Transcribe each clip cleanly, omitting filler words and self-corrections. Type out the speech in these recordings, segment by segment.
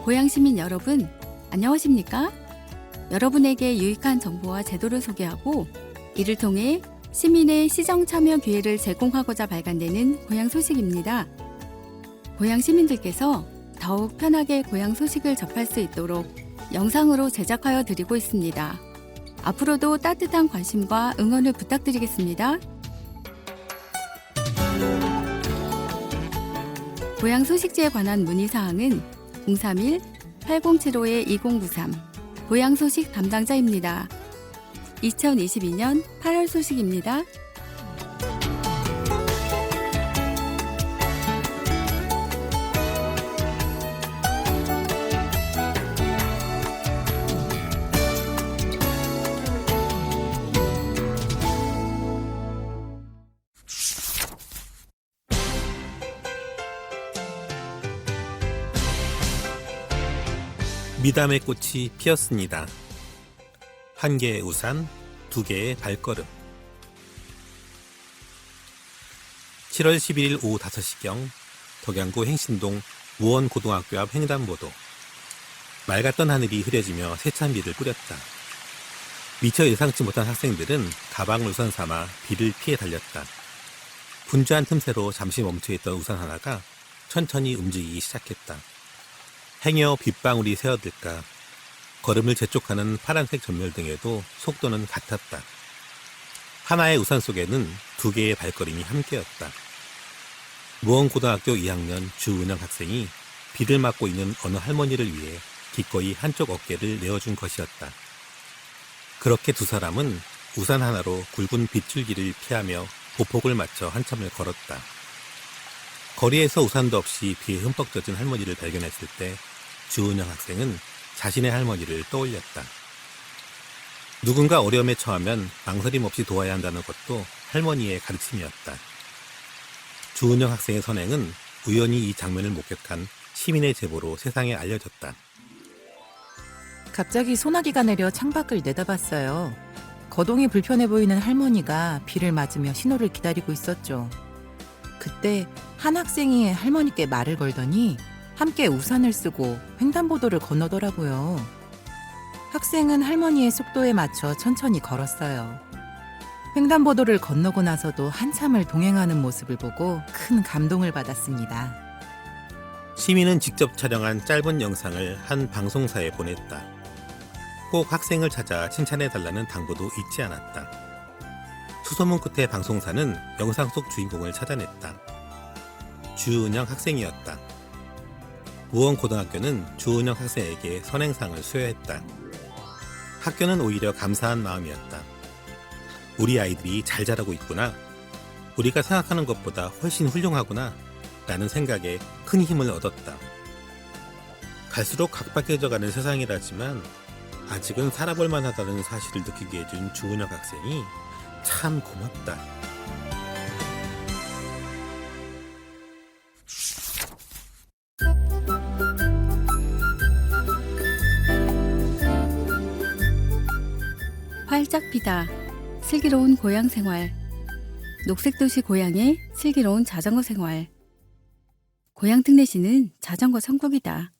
고양 시민 여러분, 안녕하십니까? 여러분에게 유익한 정보와 제도를 소개하고 이를 통해 시민의 시정 참여 기회를 제공하고자 발간되는 고양 소식입니다. 고양 시민들께서 더욱 편하게 고양 소식을 접할 수 있도록 영상으로 제작하여 드리고 있습니다. 앞으로도 따뜻한 관심과 응원을 부탁드리겠습니다. 고양 소식지에 관한 문의사항은 031-8075-2093 고양 소식 담당자입니다. 2022년 8월 소식입니다. 미담의 꽃이 피었습니다. 한 개의 우산, 두 개의 발걸음. 7월 11일 오후 5시경 덕양구 행신동 무원고등학교 앞 횡단보도. 맑았던 하늘이 흐려지며 세찬 비를 뿌렸다. 미처 예상치 못한 학생들은 가방을 우산 삼아 비를 피해 달렸다. 분주한 틈새로 잠시 멈춰있던 우산 하나가 천천히 움직이기 시작했다. 행여 빗방울이 새어들까. 걸음을 재촉하는 파란색 전멸등에도 속도는 같았다. 하나의 우산 속에는 두 개의 발걸음이 함께였다. 무원고등학교 2학년 주은영 학생이 비를 맞고 있는 어느 할머니를 위해 기꺼이 한쪽 어깨를 내어준 것이었다. 그렇게 두 사람은 우산 하나로 굵은 빗줄기를 피하며 보폭을 맞춰 한참을 걸었다. 거리에서 우산도 없이 비에 흠뻑 젖은 할머니를 발견했을 때 주은영 학생은 자신의 할머니를 떠올렸다. 누군가 어려움에 처하면 망설임 없이 도와야 한다는 것도 할머니의 가르침이었다. 주은영 학생의 선행은 우연히 이 장면을 목격한 시민의 제보로 세상에 알려졌다. 갑자기 소나기가 내려 창밖을 내다봤어요. 거동이 불편해 보이는 할머니가 비를 맞으며 신호를 기다리고 있었죠. 그때 한 학생이 할머니께 말을 걸더니 함께 우산을 쓰고 횡단보도를 건너더라고요. 학생은 할머니의 속도에 맞춰 천천히 걸었어요. 횡단보도를 건너고 나서도 한참을 동행하는 모습을 보고 큰 감동을 받았습니다. 시민은 직접 촬영한 짧은 영상을 한 방송사에 보냈다. 꼭 학생을 찾아 칭찬해달라는 당부도 잊지 않았다. 수소문 끝에 방송사는 영상 속 주인공을 찾아냈다. 주은영 학생이었다. 무원고등학교는 주은영 학생에게 선행상을 수여했다. 학교는 오히려 감사한 마음이었다. 우리 아이들이 잘 자라고 있구나. 우리가 생각하는 것보다 훨씬 훌륭하구나. 라는 생각에 큰 힘을 얻었다. 갈수록 각박해져가는 세상이라지만 아직은 살아볼 만하다는 사실을 느끼게 해준 주은영 학생이 참 고맙다. 활짝 피다. 슬기로운 고양 생활. 녹색도시 고양의 슬기로운 자전거 생활. 고양 특례시는 자전거 천국이다.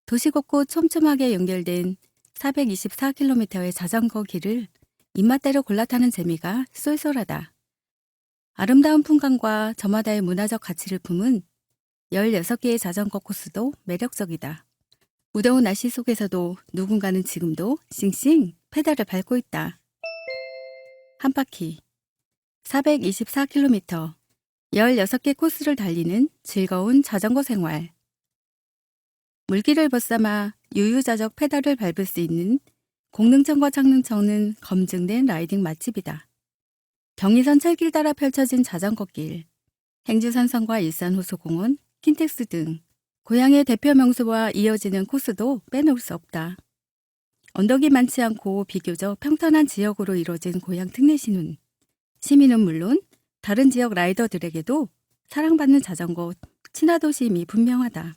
도시 곳곳 촘촘하게 연결된 424km의 자전거 길을 입맛대로 골라 타는 재미가 쏠쏠하다. 아름다운 풍광과 저마다의 문화적 가치를 품은 16개의 자전거 코스도 매력적이다. 무더운 날씨 속에서도 누군가는 지금도 싱싱 페달을 밟고 있다. 한 바퀴 424km 16개 코스를 달리는 즐거운 자전거 생활. 물길을 벗삼아 유유자적 페달을 밟을 수 있는 공릉천과 창릉천은 검증된 라이딩 맛집이다. 경의선 철길 따라 펼쳐진 자전거길, 행주산성과 일산호수공원, 킨텍스 등 고향의 대표 명소와 이어지는 코스도 빼놓을 수 없다. 언덕이 많지 않고 비교적 평탄한 지역으로 이루어진 고향 특례시는 시민은 물론 다른 지역 라이더들에게도 사랑받는 자전거 친화도시임이 분명하다.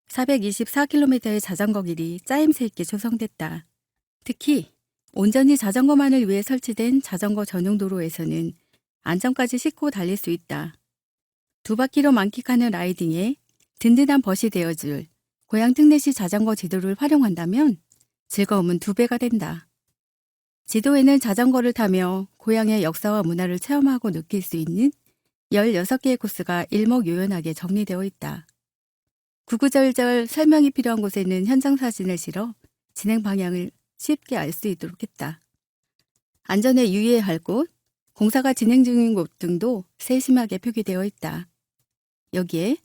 424km의 자전거 길이 짜임새 있게 조성됐다. 특히 온전히 자전거만을 위해 설치된 자전거 전용 도로에서는 안전까지 싣고 달릴 수 있다. 두 바퀴로 만끽하는 라이딩에 든든한 벗이 되어줄 고향 특례시 자전거 지도를 활용한다면 즐거움은 2배가 된다. 지도에는 자전거를 타며 고향의 역사와 문화를 체험하고 느낄 수 있는 16개의 코스가 일목요연하게 정리되어 있다. 구구절절 설명이 필요한 곳에는 현장 사진을 실어 진행 방향을 쉽게 알 수 있도록 했다. 안전에 유의해야 할 곳, 공사가 진행 중인 곳 등도 세심하게 표기되어 있다. 여기에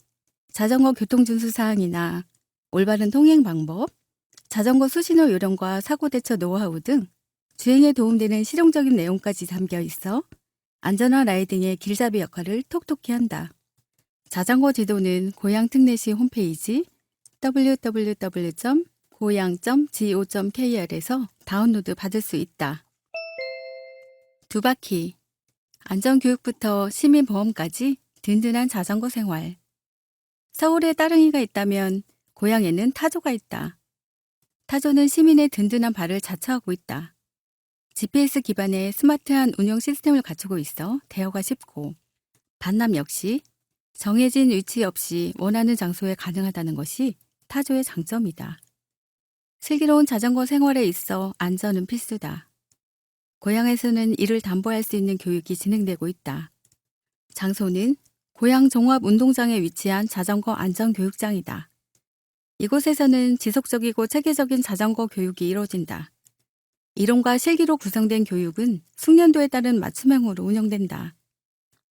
자전거 교통준수 사항이나 올바른 통행 방법, 자전거 수신호 요령과 사고 대처 노하우 등 주행에 도움되는 실용적인 내용까지 담겨 있어 안전한 라이딩의 길잡이 역할을 톡톡히 한다. 자전거 지도는 고향 특례시 홈페이지 www.goyang.go.kr에서 다운로드 받을 수 있다. 2바퀴, 안전교육부터 시민보험까지 든든한 자전거 생활. 서울에 따릉이가 있다면 고향에는 타조가 있다. 타조는 시민의 든든한 발을 자처하고 있다. GPS 기반의 스마트한 운영 시스템을 갖추고 있어 대여가 쉽고, 반납 역시 정해진 위치 없이 원하는 장소에 가능하다는 것이 타조의 장점이다. 슬기로운 자전거 생활에 있어 안전은 필수다. 고향에서는 이를 담보할 수 있는 교육이 진행되고 있다. 장소는 고향 종합운동장에 위치한 자전거 안전교육장이다. 이곳에서는 지속적이고 체계적인 자전거 교육이 이루어진다. 이론과 실기로 구성된 교육은 숙련도에 따른 맞춤형으로 운영된다.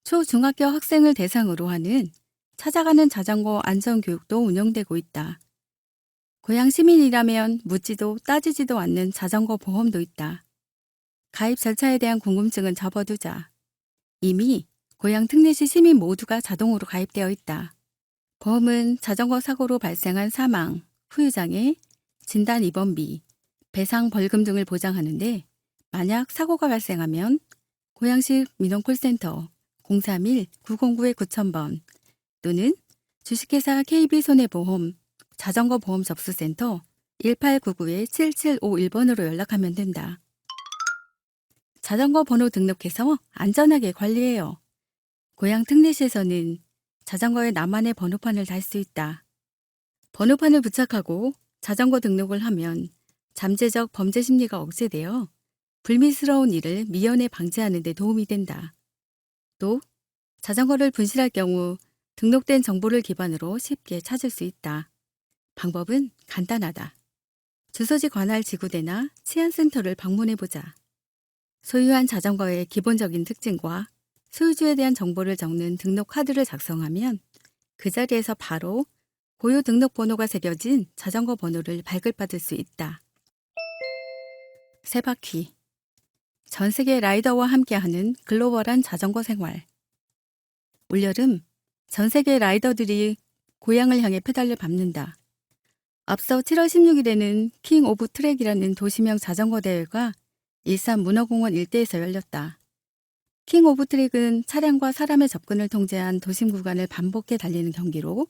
초, 중학교 학생을 대상으로 하는 찾아가는 자전거 안전교육도 운영되고 있다. 고향 시민이라면 묻지도 따지지도 않는 자전거 보험도 있다. 가입 절차에 대한 궁금증은 접어두자. 이미 고향 특례시 시민 모두가 자동으로 가입되어 있다. 보험은 자전거 사고로 발생한 사망, 후유장애, 진단 입원비, 배상 벌금 등을 보장하는데, 만약 사고가 발생하면 고향시 민원콜센터 031-909-9000번 또는 주식회사 KB손해보험 자전거 보험 접수센터 1899-7751번으로 연락하면 된다. 자전거 번호 등록해서 안전하게 관리해요. 고향 특례시에서는 자전거에 나만의 번호판을 달 수 있다. 번호판을 부착하고 자전거 등록을 하면 잠재적 범죄 심리가 억제되어 불미스러운 일을 미연에 방지하는 데 도움이 된다. 또 자전거를 분실할 경우 등록된 정보를 기반으로 쉽게 찾을 수 있다. 방법은 간단하다. 주소지 관할 지구대나 치안센터를 방문해보자. 소유한 자전거의 기본적인 특징과 소유주에 대한 정보를 적는 등록 카드를 작성하면 그 자리에서 바로 고유 등록번호가 새겨진 자전거 번호를 발급받을 수 있다. 3바퀴, 전 세계 라이더와 함께하는 글로벌한 자전거 생활. 올여름 전 세계 라이더들이 고향을 향해 페달을 밟는다. 앞서 7월 16일에는 킹 오브 트랙이라는 도시명 자전거 대회가 일산 문어공원 일대에서 열렸다. 킹 오브 트랙은 차량과 사람의 접근을 통제한 도심 구간을 반복해 달리는 경기로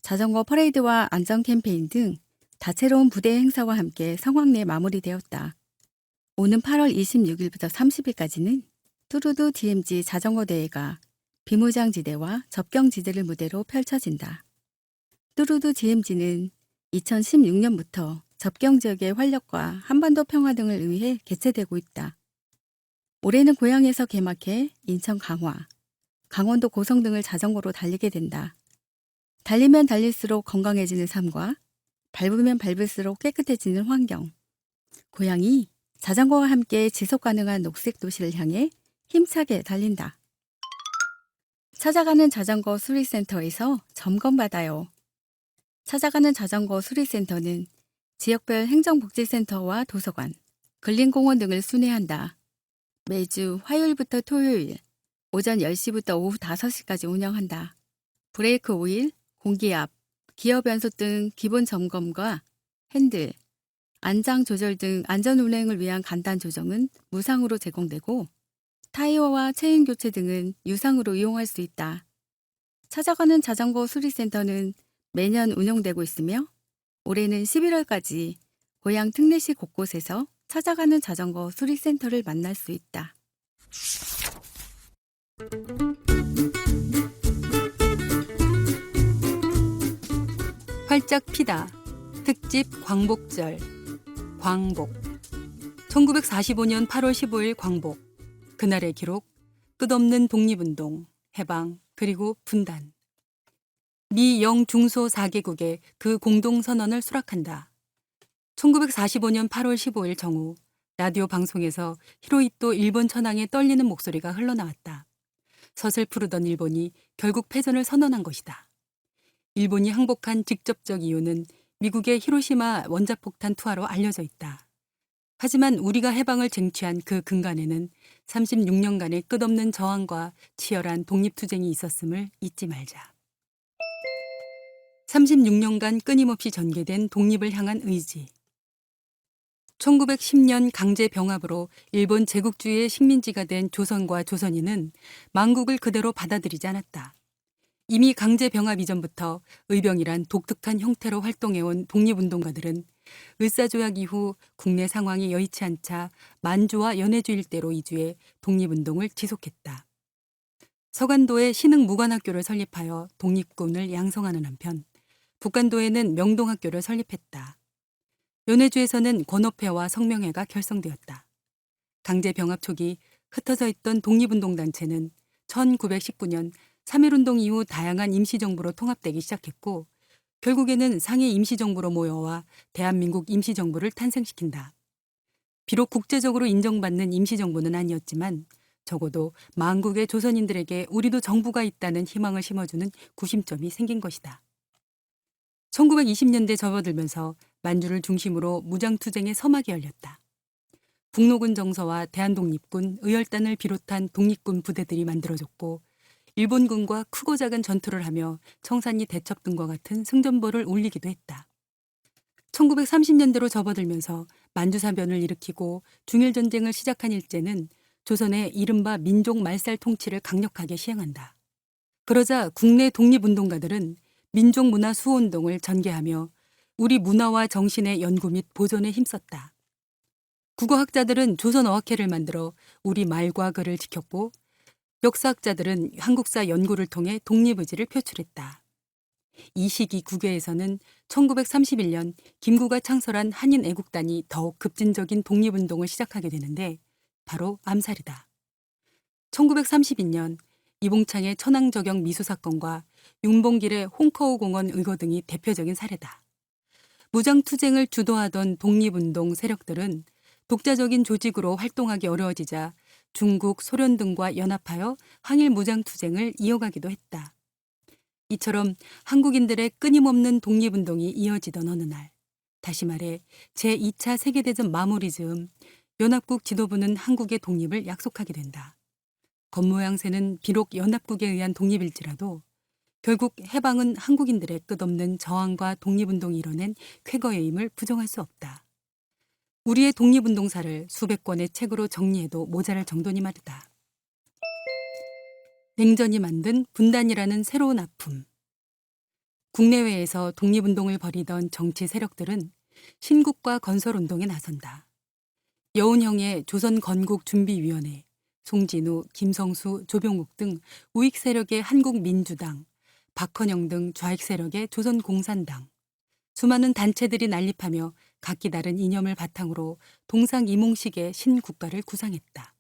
자전거 퍼레이드와 안전 캠페인 등 다채로운 부대 행사와 함께 성황리에 마무리되었다. 오는 8월 26일부터 30일까지는 뚜루두 DMZ 자전거 대회가 비무장지대와 접경지대를 무대로 펼쳐진다. 뚜루두 DMZ는 2016년부터 접경지역의 활력과 한반도 평화 등을 위해 개최되고 있다. 올해는 고향에서 개막해 인천 강화, 강원도 고성 등을 자전거로 달리게 된다. 달리면 달릴수록 건강해지는 삶과 밟으면 밟을수록 깨끗해지는 환경. 고향이 자전거와 함께 지속가능한 녹색 도시를 향해 힘차게 달린다. 찾아가는 자전거 수리센터에서 점검받아요. 찾아가는 자전거 수리센터는 지역별 행정복지센터와 도서관, 근린공원 등을 순회한다. 매주 화요일부터 토요일, 오전 10시부터 오후 5시까지 운영한다. 브레이크 오일, 공기압, 기어 변속 등 기본 점검과 핸들, 안장 조절 등 안전 운행을 위한 간단 조정은 무상으로 제공되고 타이어와 체인 교체 등은 유상으로 이용할 수 있다. 찾아가는 자전거 수리센터는 매년 운영되고 있으며 올해는 11월까지 고향 특례시 곳곳에서 찾아가는 자전거 수리센터를 만날 수 있다. 활짝 피다. 특집 광복절. 광복. 1945년 8월 15일 광복. 그날의 기록. 끝없는 독립운동, 해방, 그리고 분단. 미, 영, 중소 4개국에 그 공동선언을 수락한다. 1945년 8월 15일 정오, 라디오 방송에서 히로히토 일본 천황의 떨리는 목소리가 흘러나왔다. 서슬프르던 일본이 결국 패전을 선언한 것이다. 일본이 항복한 직접적 이유는 미국의 히로시마 원자폭탄 투하로 알려져 있다. 하지만 우리가 해방을 쟁취한 그 근간에는 36년간의 끝없는 저항과 치열한 독립투쟁이 있었음을 잊지 말자. 36년간 끊임없이 전개된 독립을 향한 의지. 1910년 강제 병합으로 일본 제국주의의 식민지가 된 조선과 조선인은 망국을 그대로 받아들이지 않았다. 이미 강제 병합 이전부터 의병이란 독특한 형태로 활동해온 독립운동가들은 을사조약 이후 국내 상황이 여의치 않자 만주와 연해주 일대로 이주해 독립운동을 지속했다. 서간도에 신흥무관학교를 설립하여 독립군을 양성하는 한편 북간도에는 명동학교를 설립했다. 연해주에서는 권업회와 성명회가 결성되었다. 강제 병합 초기 흩어져 있던 독립운동단체는 1919년 3.1운동 이후 다양한 임시정부로 통합되기 시작했고 결국에는 상해 임시정부로 모여와 대한민국 임시정부를 탄생시킨다. 비록 국제적으로 인정받는 임시정부는 아니었지만 적어도 만국의 조선인들에게 우리도 정부가 있다는 희망을 심어주는 구심점이 생긴 것이다. 1920년대 접어들면서 만주를 중심으로 무장투쟁의 서막이 열렸다. 북로군 정서와 대한독립군, 의열단을 비롯한 독립군 부대들이 만들어졌고 일본군과 크고 작은 전투를 하며 청산리 대첩 등과 같은 승전보를 올리기도 했다. 1930년대로 접어들면서 만주사변을 일으키고 중일전쟁을 시작한 일제는 조선의 이른바 민족 말살 통치를 강력하게 시행한다. 그러자 국내 독립운동가들은 민족문화 수호운동을 전개하며 우리 문화와 정신의 연구 및 보존에 힘썼다. 국어학자들은 조선어학회를 만들어 우리 말과 글을 지켰고 역사학자들은 한국사 연구를 통해 독립의지를 표출했다. 이 시기 국외에서는 1931년 김구가 창설한 한인애국단이 더욱 급진적인 독립운동을 시작하게 되는데 바로 암살이다. 1932년 이봉창의 천황저격 미수 사건과 윤봉길의 홍커우 공원 의거 등이 대표적인 사례다. 무장투쟁을 주도하던 독립운동 세력들은 독자적인 조직으로 활동하기 어려워지자 중국, 소련 등과 연합하여 항일 무장투쟁을 이어가기도 했다. 이처럼 한국인들의 끊임없는 독립운동이 이어지던 어느 날, 다시 말해 제2차 세계대전 마무리 즈음 연합국 지도부는 한국의 독립을 약속하게 된다. 겉모양새는 비록 연합국에 의한 독립일지라도 결국 해방은 한국인들의 끝없는 저항과 독립운동이 이뤄낸 쾌거의 힘을 부정할 수 없다. 우리의 독립운동사를 수백 권의 책으로 정리해도 모자랄 정도니 말이다. 냉전이 만든 분단이라는 새로운 아픔. 국내외에서 독립운동을 벌이던 정치 세력들은 신국가 건설운동에 나선다. 여운형의 조선건국준비위원회, 송진우, 김성수, 조병욱 등 우익 세력의 한국민주당, 박헌영 등 좌익 세력의 조선공산당, 수많은 단체들이 난립하며 각기 다른 이념을 바탕으로 동상이몽식의 신국가를 구상했다.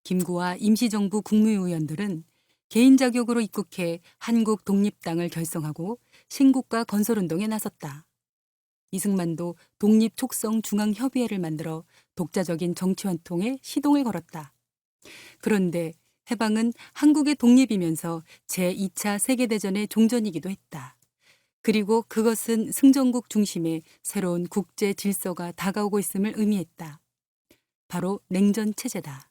김구와 임시정부 국무위원들은 개인 자격으로 입국해 한국독립당을 결성하고 신국가 건설운동에 나섰다. 이승만도 독립촉성중앙협의회를 만들어 독자적인 정치활동에 시동을 걸었다. 그런데 해방은 한국의 독립이면서 제2차 세계대전의 종전이기도 했다. 그리고 그것은 승전국 중심의 새로운 국제 질서가 다가오고 있음을 의미했다. 바로 냉전 체제다.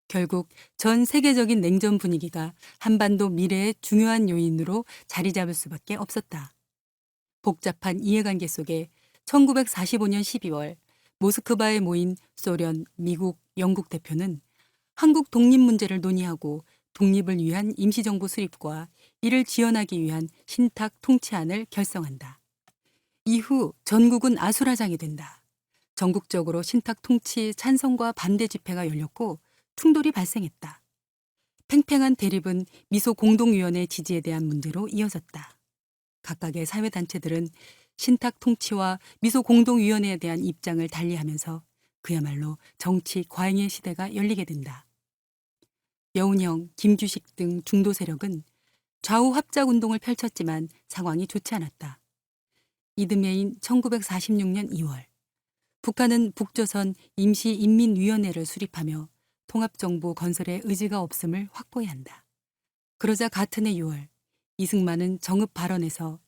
결국 전 세계적인 냉전 분위기가 한반도 미래의 중요한 요인으로 자리 잡을 수밖에 없었다. 복잡한 이해관계 속에 1945년 12월 모스크바에 모인 소련, 미국, 영국 대표는 한국 독립 문제를 논의하고 독립을 위한 임시정부 수립과 이를 지원하기 위한 신탁 통치안을 결성한다. 이후 전국은 아수라장이 된다. 전국적으로 신탁 통치 찬성과 반대 집회가 열렸고 충돌이 발생했다. 팽팽한 대립은 미소 공동위원회 지지에 대한 문제로 이어졌다. 각각의 사회단체들은 신탁 통치와 미소 공동위원회에 대한 입장을 달리하면서 그야말로 정치 과잉의 시대가 열리게 된다. 여운형, 김규식 등 중도 세력은 좌우 합작 운동을 펼쳤지만 상황이 좋지 않았다. 이듬해인 1946년 2월, 북한은 북조선 임시인민위원회를 수립하며 통합정부 건설의 의지가 없음을 확고히 한다. 그러자 같은 해 6월, 이승만은 정읍 발언에서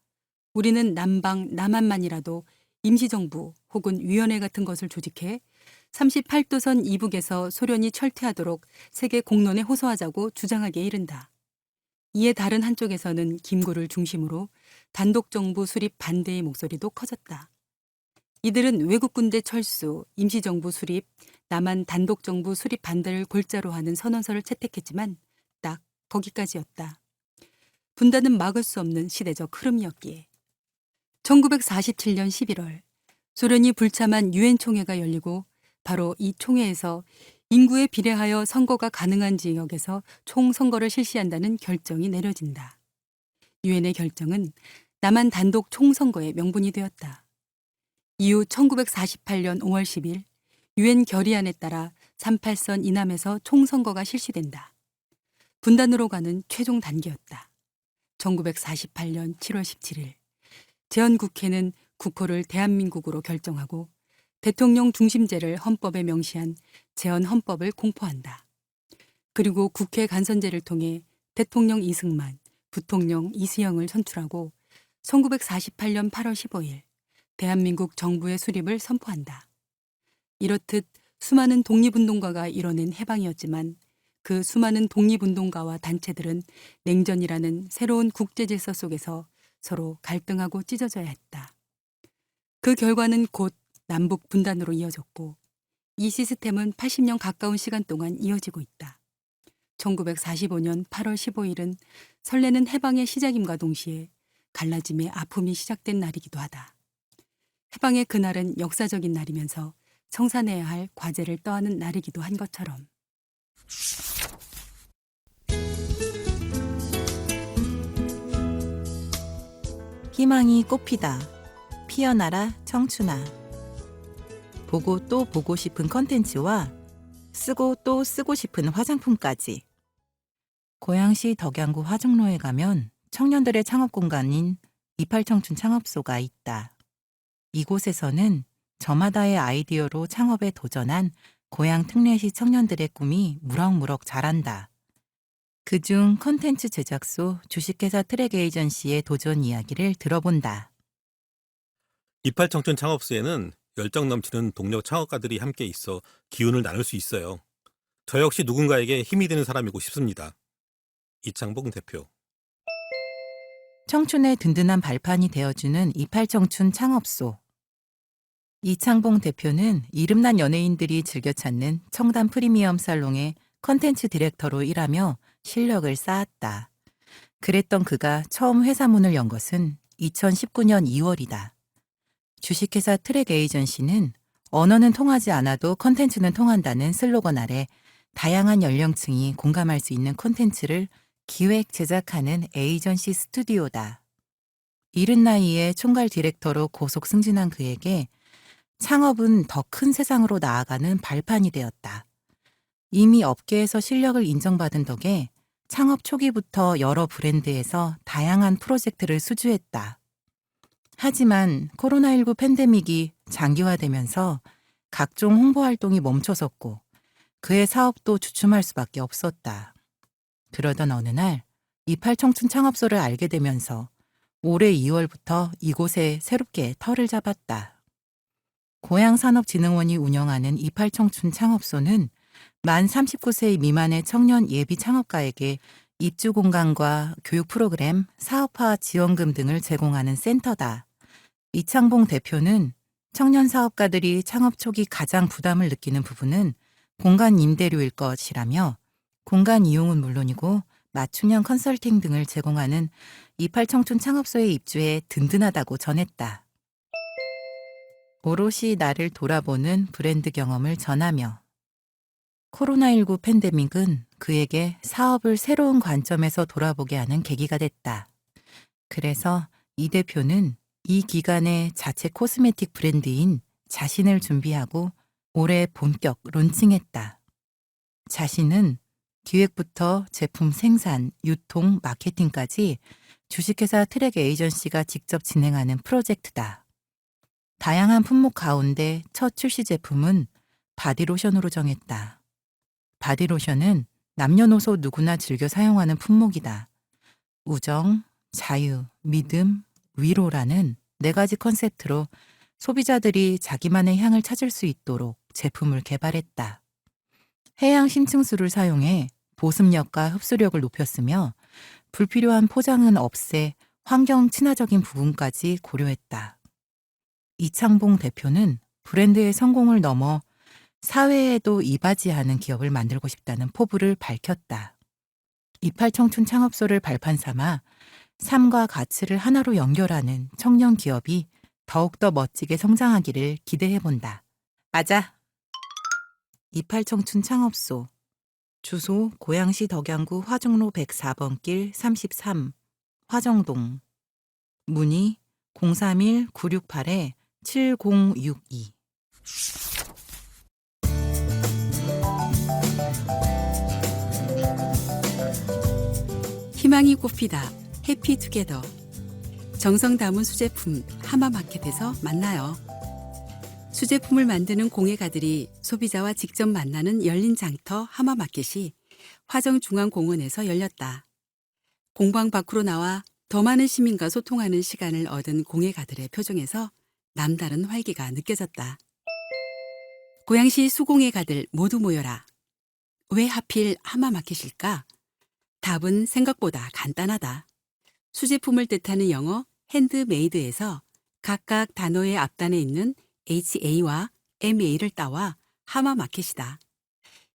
우리는 남방, 남한만이라도 임시정부 혹은 위원회 같은 것을 조직해 38도선 이북에서 소련이 철퇴하도록 세계 공론에 호소하자고 주장하기에 이른다. 이에 다른 한쪽에서는 김구를 중심으로 단독정부 수립 반대의 목소리도 커졌다. 이들은 외국군대 철수, 임시정부 수립, 남한 단독정부 수립 반대를 골자로 하는 선언서를 채택했지만 딱 거기까지였다. 분단은 막을 수 없는 시대적 흐름이었기에. 1947년 11월 소련이 불참한 유엔 총회가 열리고 바로 이 총회에서 인구에 비례하여 선거가 가능한 지역에서 총선거를 실시한다는 결정이 내려진다. 유엔의 결정은 남한 단독 총선거의 명분이 되었다. 이후 1948년 5월 10일 유엔 결의안에 따라 38선 이남에서 총선거가 실시된다. 분단으로 가는 최종 단계였다. 1948년 7월 17일 제헌국회는 국호를 대한민국으로 결정하고 대통령 중심제를 헌법에 명시한 제헌헌법을 공포한다. 그리고 국회 간선제를 통해 대통령 이승만, 부통령 이수영을 선출하고 1948년 8월 15일 대한민국 정부의 수립을 선포한다. 이렇듯 수많은 독립운동가가 이뤄낸 해방이었지만 그 수많은 독립운동가와 단체들은 냉전이라는 새로운 국제질서 속에서 서로 갈등하고 찢어져야 했다. 그 결과는 곧 남북 분단으로 이어졌고 이 시스템은 80년 가까운 시간 동안 이어지고 있다. 1945년 8월 15일은 설레는 해방의 시작임과 동시에 갈라짐의 아픔이 시작된 날이기도 하다. 해방의 그날은 역사적인 날이면서 청산해야 할 과제를 떠안은 날이기도 한 것처럼. 희망이 꽃피다. 피어나라 청춘아. 보고 또 보고 싶은 컨텐츠와 쓰고 또 쓰고 싶은 화장품까지. 고양시 덕양구 화정로에 가면 청년들의 창업 공간인 28청춘 창업소가 있다. 이곳에서는 저마다의 아이디어로 창업에 도전한 고양 특례시 청년들의 꿈이 무럭무럭 자란다. 그중 컨텐츠 제작소 주식회사 트랙 에이전시의 도전 이야기를 들어본다. 28청춘 창업소에는 열정 넘치는 동료 창업가들이 함께 있어 기운을 나눌 수 있어요. 저 역시 누군가에게 힘이 되는 사람이고 싶습니다. 이창봉 대표. 청춘의 든든한 발판이 되어주는 28청춘 창업소. 이창봉 대표는 이름난 연예인들이 즐겨 찾는 청담 프리미엄 살롱의 컨텐츠 디렉터로 일하며 실력을 쌓았다. 그랬던 그가 처음 회사 문을 연 것은 2019년 2월이다. 주식회사 트랙 에이전시는 언어는 통하지 않아도 컨텐츠는 통한다는 슬로건 아래 다양한 연령층이 공감할 수 있는 콘텐츠를 기획 제작하는 에이전시 스튜디오다. 이른 나이에 총괄 디렉터로 고속 승진한 그에게 창업은 더 큰 세상으로 나아가는 발판이 되었다. 이미 업계에서 실력을 인정받은 덕에 창업 초기부터 여러 브랜드에서 다양한 프로젝트를 수주했다. 하지만 코로나19 팬데믹이 장기화되면서 각종 홍보 활동이 멈춰섰고 그의 사업도 주춤할 수밖에 없었다. 그러던 어느 날 28청춘 창업소를 알게 되면서 올해 2월부터 이곳에 새롭게 터를 잡았다. 고양산업진흥원이 운영하는 28청춘 창업소는 만 39세 미만의 청년 예비 창업가에게 입주 공간과 교육 프로그램, 사업화 지원금 등을 제공하는 센터다. 이창봉 대표는 청년 사업가들이 창업 초기 가장 부담을 느끼는 부분은 공간 임대료일 것이라며 공간 이용은 물론이고 맞춤형 컨설팅 등을 제공하는 28청춘 창업소에 입주해 든든하다고 전했다. 오롯이 나를 돌아보는 브랜드 경험을 전하며 코로나19 팬데믹은 그에게 사업을 새로운 관점에서 돌아보게 하는 계기가 됐다. 그래서 이 대표는 이 기간에 자체 코스메틱 브랜드인 자신을 준비하고 올해 본격 론칭했다. 자신은 기획부터 제품 생산, 유통, 마케팅까지 주식회사 트랙 에이전시가 직접 진행하는 프로젝트다. 다양한 품목 가운데 첫 출시 제품은 바디로션으로 정했다. 바디로션은 남녀노소 누구나 즐겨 사용하는 품목이다. 우정, 자유, 믿음, 위로라는 4가지 컨셉트로 소비자들이 자기만의 향을 찾을 수 있도록 제품을 개발했다. 해양 심층수를 사용해 보습력과 흡수력을 높였으며 불필요한 포장은 없애 환경 친화적인 부분까지 고려했다. 이창봉 대표는 브랜드의 성공을 넘어 사회에도 이바지하는 기업을 만들고 싶다는 포부를 밝혔다. 이팔청춘 창업소를 발판 삼아 삶과 가치를 하나로 연결하는 청년 기업이 더욱더 멋지게 성장하기를 기대해본다. 맞아. 이팔청춘 창업소. 주소 고양시 덕양구 화정로 104번 길 33, 화정동. 문의 031-968-7062. 희망이 꽃피다. 해피투게더. 정성 담은 수제품 하마마켓에서 만나요. 수제품을 만드는 공예가들이 소비자와 직접 만나는 열린 장터 하마마켓이 화정중앙공원에서 열렸다. 공방 밖으로 나와 더 많은 시민과 소통하는 시간을 얻은 공예가들의 표정에서 남다른 활기가 느껴졌다. 고양시 수공예가들 모두 모여라. 왜 하필 하마마켓일까? 답은 생각보다 간단하다. 수제품을 뜻하는 영어 핸드메이드에서 각각 단어의 앞단에 있는 HA와 MA를 따와 하마마켓이다.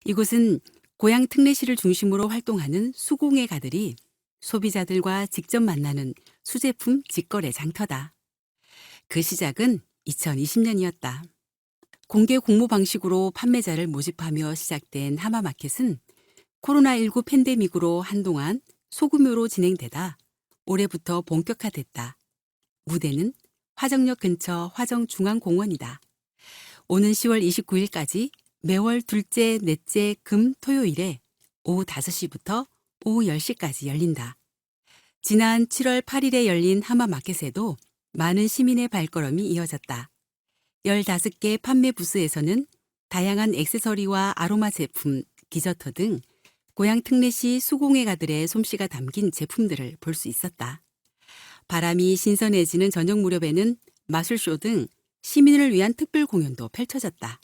이곳은 고양 특례시를 중심으로 활동하는 수공예가들이 소비자들과 직접 만나는 수제품 직거래 장터다. 그 시작은 2020년이었다. 공개 공모 방식으로 판매자를 모집하며 시작된 하마마켓은 코로나19 팬데믹으로 한동안 소규모로 진행되다 올해부터 본격화됐다. 무대는 화정역 근처 화정중앙공원이다. 오는 10월 29일까지 매월 둘째, 넷째, 금, 토요일에 오후 5시부터 오후 10시까지 열린다. 지난 7월 8일에 열린 하마마켓에도 많은 시민의 발걸음이 이어졌다. 15개 판매 부스에서는 다양한 액세서리와 아로마 제품, 디저트 등 고양 특례시 수공예가들의 솜씨가 담긴 제품들을 볼 수 있었다. 바람이 신선해지는 저녁 무렵에는 마술쇼 등 시민을 위한 특별 공연도 펼쳐졌다.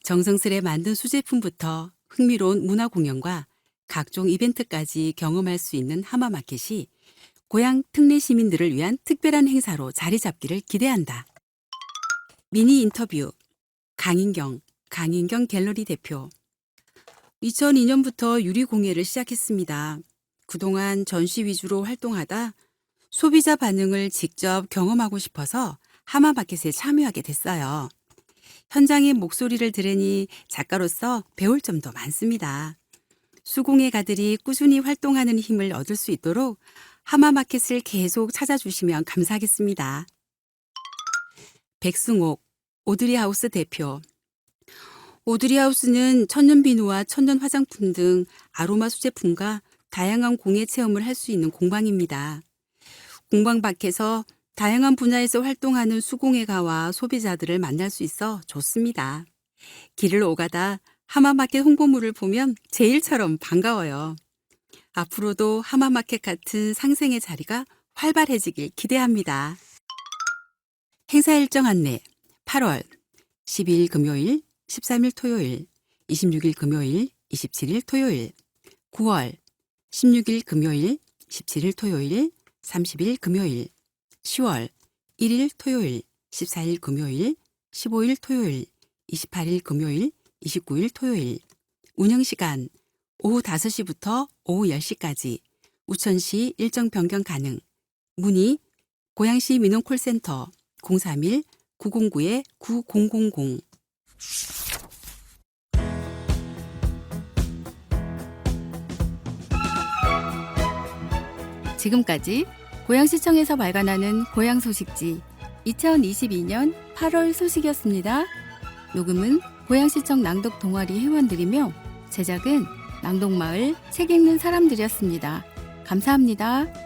정성스레 만든 수제품부터 흥미로운 문화 공연과 각종 이벤트까지 경험할 수 있는 하마마켓이 고양 특례 시민들을 위한 특별한 행사로 자리 잡기를 기대한다. 미니 인터뷰 강인경 갤러리 대표. 2002년부터 유리공예를 시작했습니다. 그동안 전시 위주로 활동하다 소비자 반응을 직접 경험하고 싶어서 하마마켓에 참여하게 됐어요. 현장의 목소리를 들으니 작가로서 배울 점도 많습니다. 수공예가들이 꾸준히 활동하는 힘을 얻을 수 있도록 하마마켓을 계속 찾아주시면 감사하겠습니다. 백승옥 오드리하우스 대표. 오드리하우스는 천연 비누와 천연 화장품 등 아로마 수제품과 다양한 공예 체험을 할 수 있는 공방입니다. 공방 밖에서 다양한 분야에서 활동하는 수공예가와 소비자들을 만날 수 있어 좋습니다. 길을 오가다 하마마켓 홍보물을 보면 제 일처럼 반가워요. 앞으로도 하마마켓 같은 상생의 자리가 활발해지길 기대합니다. 행사 일정 안내 8월 12일 금요일, 13일 토요일, 26일 금요일, 27일 토요일, 9월 16일 금요일, 17일 토요일, 30일 금요일, 10월 1일 토요일, 14일 금요일, 15일 토요일, 28일 금요일, 29일 토요일. 운영시간 오후 5시부터 오후 10시까지. 우천시 일정 변경 가능. 문의 고양시 민원콜센터 031-909-9000. 지금까지 고양시청에서 발간하는 고양 소식지 2022년 8월 소식이었습니다. 녹음은 고양시청 낭독 동아리 회원들이며 제작은 낭독마을 책 읽는 사람들이었습니다. 감사합니다.